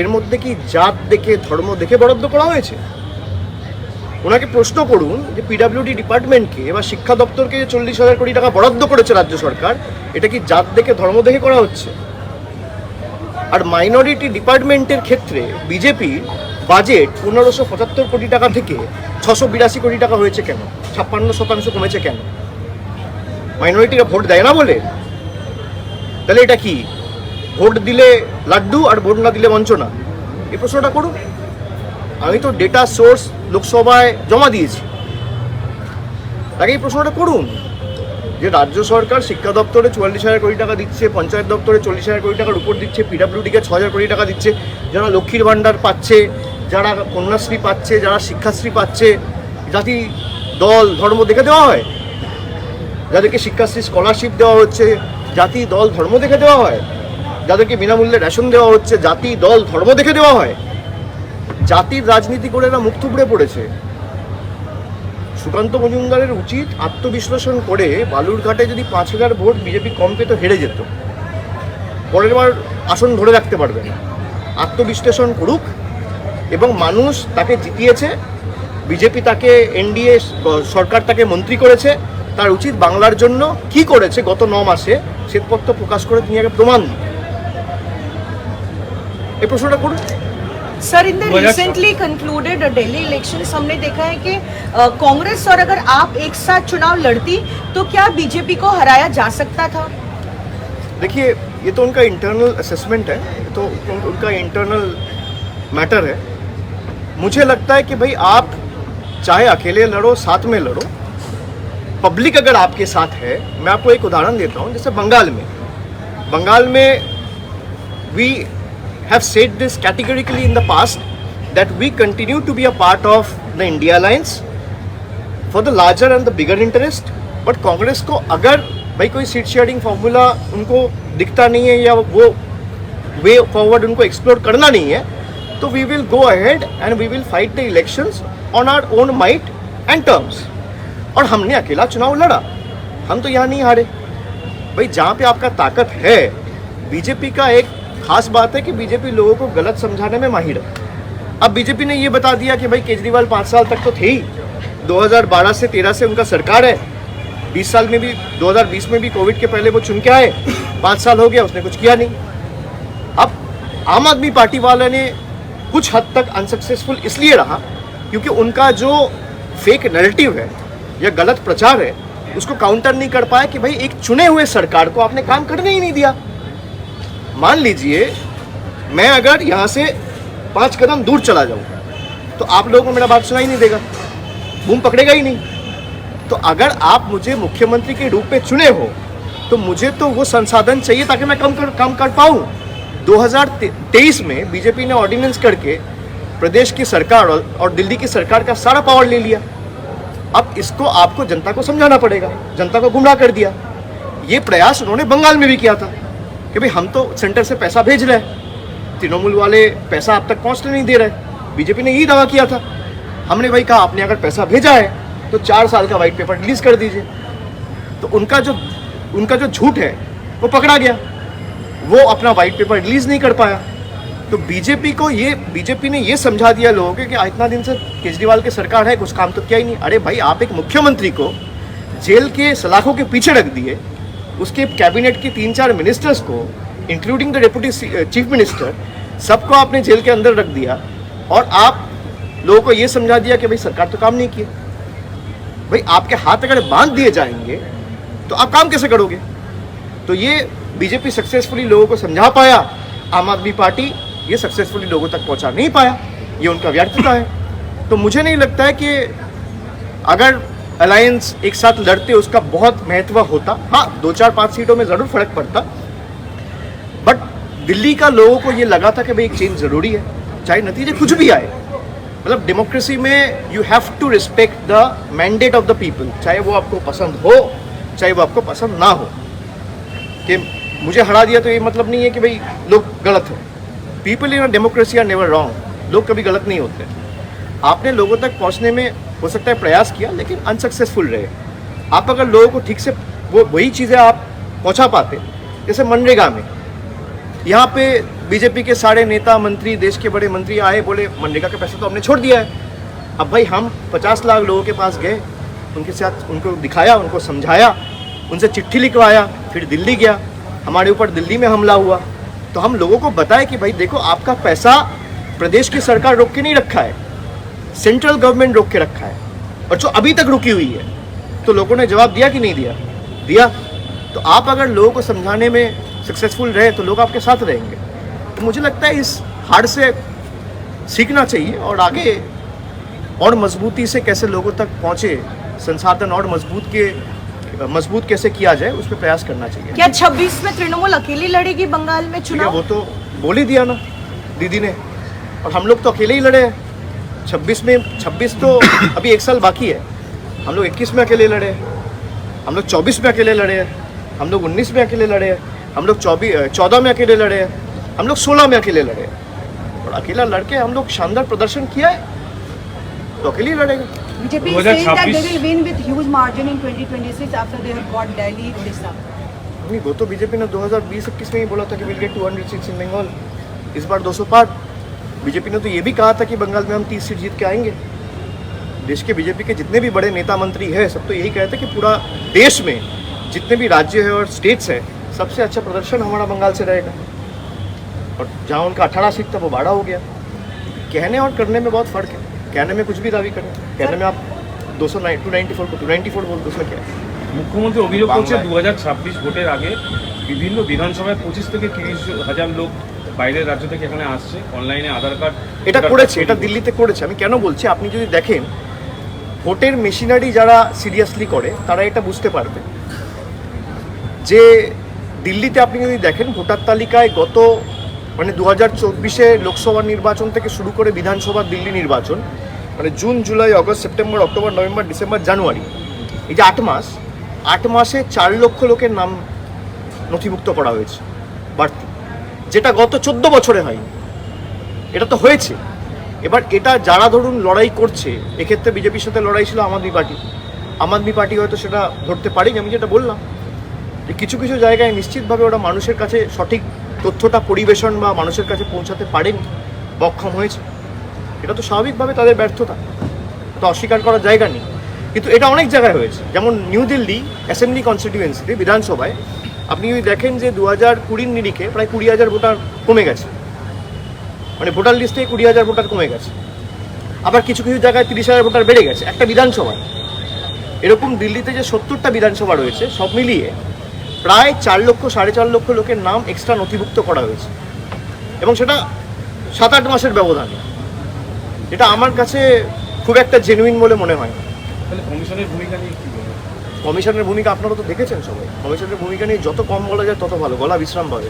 এর মধ্যে কি জাত দেখে ধর্ম দেখে বরাদ্দ করা হয়েছে? ওনাকে প্রশ্ন করুন যে পিডাব্লিউডি ডিপার্টমেন্টকে বা শিক্ষা দপ্তরকে যে 40,000 কোটি টাকা বরাদ্দ করেছে রাজ্য সরকার, এটা কি জাত দেখে ধর্ম দেখে করা হচ্ছে? আর মাইনরিটি ডিপার্টমেন্টের ক্ষেত্রে বিজেপি বাজেট 1575 কোটি টাকা থেকে 682 কোটি টাকা হয়েছে কেন? 56% কমেছে কেন? মাইনরিটিরা ভোট দেয় না বলে? তাহলে এটা কি ভোট দিলে লাড্ডু আর ভোট না দিলে বঞ্চনা? এই প্রশ্নটা করুন। আমি তো ডেটা সোর্স লোকসভায় জমা দিয়েছি, তাকে এই প্রশ্নটা করুন যে রাজ্য সরকার শিক্ষা দপ্তরে 44,000 কোটি টাকা দিচ্ছে, পঞ্চায়েত দপ্তরে 40,000 কোটি টাকার উপর দিচ্ছে, পিডাব্লিউডিকে 6,000 কোটি টাকা দিচ্ছে, যারা লক্ষ্মীর ভাণ্ডার পাচ্ছে, যারা কন্যাশ্রী পাচ্ছে, যারা শিক্ষাশ্রী পাচ্ছে, জাতি দল ধর্ম দেখে দেওয়া হয়? যাদেরকে শিক্ষাশ্রী স্কলারশিপ দেওয়া হচ্ছে জাতি দল ধর্ম দেখে দেওয়া হয়? যাদেরকে বিনামূল্যে রেশন দেওয়া হচ্ছে জাতি দল ধর্ম দেখে দেওয়া হয়? জাতির রাজনীতি করে এরা মুখ থুবড়ে পড়েছে। সুকান্ত মজুমদারের উচিত আত্মবিশ্লেষণ করে বালুরঘাটে যদি 5,000 ভোট বিজেপি কম পেত হেরে যেত, পরের বার আসন ধরে রাখতে পারবে না। আত্মবিশ্লেষণ করুক এবং মানুষ তাকে জিতিয়েছে, বিজেপি তাকে এনডিএ সরকার তাকে মন্ত্রী করেছে, তার উচিত বাংলার জন্য কি করেছে গত 9 মাসে শ্বেতপত্র প্রকাশ করে তিনি আগে প্রমাণ দিন। এই প্রশ্নটা করুন। Sir, in the recently concluded Delhi elections हमने देखा है कि कांग्रेस और अगर आप एक साथ चुनाव लड़ती तो क्या बीजेपी को हराया जा सकता था? देखिए, ये तो उनका इंटरनल असेसमेंट है, तो उनका इंटरनल मैटर है। मुझे लगता है कि भाई आप चाहे अकेले लड़ो साथ में लड़ो, पब्लिक अगर आपके साथ है। मैं आपको एक उदाहरण देता हूँ, जैसे बंगाल में we have said this categorically in the past that we continue to be a part of the India Alliance for the larger and the bigger interest, but Congress को अगर भाई कोई सीट शेयरिंग फॉर्मूला उनको दिखता नहीं है या वो वे फॉरवर्ड उनको एक्सप्लोर करना नहीं है, तो we will go ahead and we will fight the elections on our own might and terms. और हमने अकेला चुनाव लड़ा, हम तो यहाँ नहीं हारे। भाई जहाँ पे आपका ताकत है, बीजेपी का एक खास बात है कि बीजेपी लोगों को गलत समझाने में माहिर है। अब बीजेपी ने ये बता दिया कि भाई केजरीवाल 5 साल तक तो थे ही, 2012 से 13 से उनका सरकार है, 20 साल में भी 2020 में भी कोविड के पहले वो चुन के आए, 5 साल हो गया उसने कुछ किया नहीं। अब आम आदमी पार्टी वाले ने कुछ हद तक अनसक्सेसफुल इसलिए रहा क्योंकि उनका जो फेक नैरेटिव है या गलत प्रचार है उसको काउंटर नहीं कर पाया कि भाई एक चुने हुए सरकार को आपने काम करने ही नहीं दिया। मान लीजिए मैं अगर यहाँ से 5 कदम दूर चला जाऊँ तो आप लोगों को मेरा बात सुनाई नहीं देगा, बूम पकड़ेगा ही नहीं। तो अगर आप मुझे मुख्यमंत्री के रूप में चुने हो तो मुझे तो वो संसाधन चाहिए ताकि मैं काम कर पाऊँ। 2023 में बीजेपी ने ऑर्डिनेंस करके प्रदेश की सरकार और दिल्ली की सरकार का सारा पावर ले लिया। अब इसको आपको जनता को समझाना पड़ेगा, जनता को गुमराह कर दिया। ये प्रयास उन्होंने बंगाल में भी किया था कि भाई हम तो सेंटर से पैसा भेज रहे हैं, तृणमूल वाले पैसा आप तक पहुंचने नहीं दे रहे। बीजेपी ने यही दावा किया था। हमने भाई कहा आपने अगर पैसा भेजा है तो 4 साल का वाइट पेपर रिलीज कर दीजिए। तो उनका जो झूठ है वो पकड़ा गया, वो अपना वाइट पेपर रिलीज नहीं कर पाया। तो बीजेपी ने ये समझा दिया लोगों को कि इतना दिन से केजरीवाल की सरकार है, कुछ काम तो किया ही नहीं। अरे भाई, आप एक मुख्यमंत्री को जेल के सलाखों के पीछे रख दिए, उसके कैबिनेट के 3-4 मिनिस्टर्स को including the deputy chief minister सबको आपने जेल के अंदर रख दिया और आप लोगों को ये समझा दिया कि भाई सरकार तो काम नहीं किया। भाई आपके हाथ अगर बांध दिए जाएंगे तो आप काम कैसे करोगे? तो ये बीजेपी सक्सेसफुली लोगों को समझा पाया, आम आदमी पार्टी ये सक्सेसफुली लोगों तक पहुंचा नहीं पाया। ये उनका व्यर्थता है। तो मुझे नहीं लगता है कि अगर अलायंस एक साथ लड़ते उसका बहुत महत्व होता। हाँ, 2-4-5 सीटों में ज़रूर फर्क पड़ता, बट दिल्ली का लोगों को ये लगा था कि भाई एक चेंज ज़रूरी है, चाहे नतीजे कुछ भी आए। मतलब डेमोक्रेसी में you have to respect the mandate of the people, चाहे वो आपको पसंद हो चाहे वो आपको पसंद ना हो। कि मुझे हरा दिया तो ये मतलब नहीं है कि भाई लोग गलत हैं। People in a democracy are never wrong, लोग कभी गलत नहीं होते। आपने लोगों तक पहुंचने में हो सकता है प्रयास किया लेकिन अनसक्सेसफुल रहे। आप अगर लोगों को ठीक से वही चीज़ें आप पहुंचा पाते, जैसे मनरेगा में यहाँ पे बीजेपी के सारे नेता मंत्री, देश के बड़े मंत्री आए, बोले मनरेगा का पैसा तो हमने छोड़ दिया है। अब भाई हम 50 लाख लोगों के पास गए, उनके साथ उनको दिखाया, उनको समझाया, उनसे चिट्ठी लिखवाया, फिर दिल्ली गया, हमारे ऊपर दिल्ली में हमला हुआ। तो हम लोगों को बताए कि भाई देखो, आपका पैसा प्रदेश की सरकार रोक के नहीं रखा है, सेंट्रल गवर्नमेंट रोक के रखा है, और जो अभी तक रुकी हुई है। तो लोगों ने जवाब दिया कि नहीं दिया? दिया। तो आप अगर लोगों को समझाने में सक्सेसफुल रहे तो लोग आपके साथ रहेंगे। तो मुझे लगता है इस हार से सीखना चाहिए और आगे और मजबूती से कैसे लोगों तक पहुंचे, संसाधन और मजबूत कैसे किया जाए, उस पर प्रयास करना चाहिए। क्या 26 में तृणमूल अकेली लड़ेगी बंगाल में ठीक है, चुनाव? वो तो बोल ही दिया ना दीदी ने, और हम लोग तो अकेले ही लड़े हैं। 26 तो अभी 1 साल बाकी है। हम लोग 21 में अकेले लड़े हैं, हम लोग 24 में अकेले लड़े हैं, हम लोग 19 में अकेले लड़े हैं, हम लोग 14 में अकेले लड़े हैं, हम लोग 16 में अकेले लड़े हैं। और अकेला लड़के हम लोग शानदार प्रदर्शन किया है, तो अकेले ही लड़ेंगे। BJP says that they will win with huge margin in 2026 after they have got Delhi, Odisha. नहीं, वो तो बीजेपी ने 2020-21 में ही बोला था कि will get 200 seats in Bengal, इस बार 200 पार। बीजेपी ने तो ये भी कहा था कि बंगाल में हम 30 सीट जीत के आएंगे। देश के बीजेपी के जितने भी बड़े नेता मंत्री हैं, सब तो यही कहते हैं कि पूरा देश में जितने भी राज्य है और स्टेट्स है, सबसे अच्छा प्रदर्शन हमारा बंगाल से रहेगा। और जहाँ उनका 18 सीट था वो 12 हो गया। कहने और करने में बहुत फर्क है। कहने में कुछ भी दावी करें, कहने में आप 294 को 294 बोलते, उसमें क्या है? মুখ্যমন্ত্রী অভিযোগ করছে 2026 ভোটের আগে বিভিন্ন বিধানসভায় 25 থেকে 30 হাজার লোক বাইরের রাজ্য থেকে এখানে আসছে, অনলাইনে আধার কার্ড এটা করেছে, এটা দিল্লিতে করেছে। আমি কেন বলছি, আপনি যদি দেখেন ভোটের মেশিনারি যারা সিরিয়াসলি করে তারা এটা বুঝতে পারবে যে দিল্লিতে আপনি যদি দেখেন ভোটার তালিকায় গত মানে 2024 লোকসভা নির্বাচন থেকে শুরু করে বিধানসভা দিল্লি নির্বাচন, মানে জুন, জুলাই, আগস্ট, সেপ্টেম্বর, অক্টোবর, নভেম্বর, ডিসেম্বর, জানুয়ারি, এই যে 8 মাসে 4 লক্ষ লোকের নাম নথিভুক্ত করা হয়েছে বাড়তি, যেটা গত 14 বছরে হয়নি। এটা তো হয়েছে। এবার এটা যারা ধরুন লড়াই করছে, এক্ষেত্রে বিজেপির সাথে লড়াই ছিল আম আদমি পার্টি হয়তো সেটা ধরতে পারেনি। আমি যেটা বললাম যে কিছু কিছু জায়গায় নিশ্চিতভাবে ওরা মানুষের কাছে সঠিক তথ্যটা পরিবেশন বা মানুষের কাছে পৌঁছাতে পারেনি, বক্ষম হয়েছে। এটা তো স্বাভাবিকভাবে তাদের ব্যর্থতা, তো অস্বীকার করার জায়গা নেই। কিন্তু এটা অনেক জায়গায় হয়েছে, যেমন নিউ দিল্লি অ্যাসেম্বলি কনস্টিটিউয়েন্সিতে বিধানসভায় আপনি যদি দেখেন যে 2020 নিরিখে প্রায় 20,000 ভোটার কমে গেছে, মানে ভোটার লিস্টে 20,000 ভোটার কমে গেছে। আবার কিছু কিছু জায়গায় 30,000 ভোটার বেড়ে গেছে একটা বিধানসভায়। এরকম দিল্লিতে যে 70টা বিধানসভা রয়েছে, সব মিলিয়ে প্রায় 4 লক্ষ 4.5 লক্ষ লোকের নাম এক্সট্রা নথিভুক্ত করা হয়েছে, এবং সেটা 7-8 মাসের ব্যবধানে। এটা আমার কাছে খুব একটা জেনুইন বলে মনে হয় না। তাহলে কমিশনের ভূমিকা নিয়ে কি বলবেন? কমিশনের ভূমিকা আপনারা তো দেখেছেন সবাই। কমিশনের ভূমিকা নিয়ে যত কম বলা যায় তত ভালো, গলা বিশ্রাম পাবে।